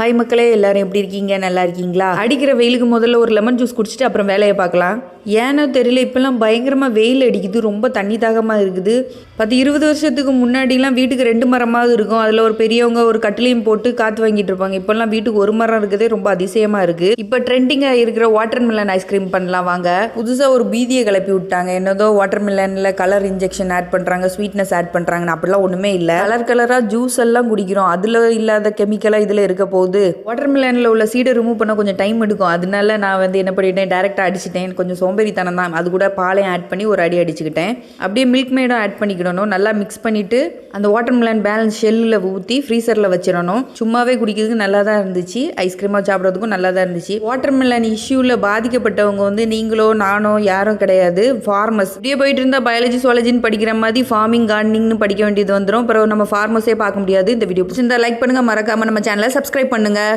Hi மக்களே, எல்லாரும் எப்படி இருக்கீங்க? நல்லா இருக்கீங்களா? அடிக்கிற வெயிலுக்கு முதல்ல ஒரு லெமன் ஜூஸ் குடிச்சிட்டு அப்புறம் வேலையை பார்க்கலாம். ஏனோ தெரியல, இப்போல்லாம் பயங்கரமாக வெயில் அடிக்குது, ரொம்ப தண்ணி தாகமாக இருக்குது. 10-20 வருஷத்துக்கு முன்னாடிலாம் வீட்டுக்கு 2 மரமாவது இருக்கும். அதில் ஒரு பெரியவங்க ஒரு கட்டிலையும் போட்டு காற்று வாங்கிட்டு இருப்பாங்க. இப்போல்லாம் வீட்டுக்கு 1 மரம் இருக்குதே ரொம்ப அதிசயமாக இருக்குது. இப்போ ட்ரெண்டிங்காக இருக்கிற வாட்டர் மில்லன் ஐஸ்கிரீம் பண்ணலாம் வாங்க. புதுசாக ஒரு பீதியை கிளப்பி விட்டாங்க. என்னதோ வாட்டர் மில்லனில் கலர் இன்ஜெக்ஷன் ஆட் பண்ணுறாங்க, ஸ்வீட்னஸ் ஆட் பண்ணுறாங்கன்னு. அப்படிலாம் ஒன்றுமே இல்லை. கலராக ஜூஸ் எல்லாம் குடிக்கிறோம். அதில் இல்லாத கெமிக்கலாக இதில் இருக்க போகுது. வாட்டர் மில்லனில் உள்ள சீடை ரிமூவ் பண்ண கொஞ்சம் டைம் எடுக்கும். அதனால நான் என்ன பண்ணிட்டேன், டேரெக்டாக அடிச்சிட்டேன். கொஞ்சம் சோம்பேறித்தனம் தான். அது கூட பாலையும் ஆட் பண்ணி ஒரு அடி அடிச்சுக்கிட்டேன். அப்படியே மில்க் மேடும் ஆட் பண்ணிக்கிடணும். நல்லா மிக்ஸ் பண்ணிவிட்டு அந்த வாட்டர் மில்லன் பேலன்ஸ் ஷெல்லில் ஊற்றி ஃப்ரீசரில் வச்சிடணும். சும்மாவே குடிக்கிறதுக்கு நல்லா தான் இருந்துச்சு, ஐஸ்கிரீமாக சாப்பிட்றதுக்கும் நல்லா தான் இருந்துச்சு. வாட்டர் மில்லன் இஷ்யூவில் பாதிக்கப்பட்டவங்க நீங்களோ நானோ யாரும் கிடையாது, ஃபார்மர்ஸ். இப்படியே போயிட்டு இருந்தால் பயாலஜி சுவாலஜின்னு படிக்கிற மாதிரி ஃபார்மிங் கார்டனிங்னு படிக்க வேண்டியது வந்துடும். அப்புறம் நம்ம ஃபார்மர்ஸே பார்க்க முடியாது. இந்த வீடியோ பிடிச்சிருந்தா லைக் பண்ணுங்கள், மறக்காமல் நம்ம சேனலை சப்ஸ்கிரைப் பண்ணுங்கள்.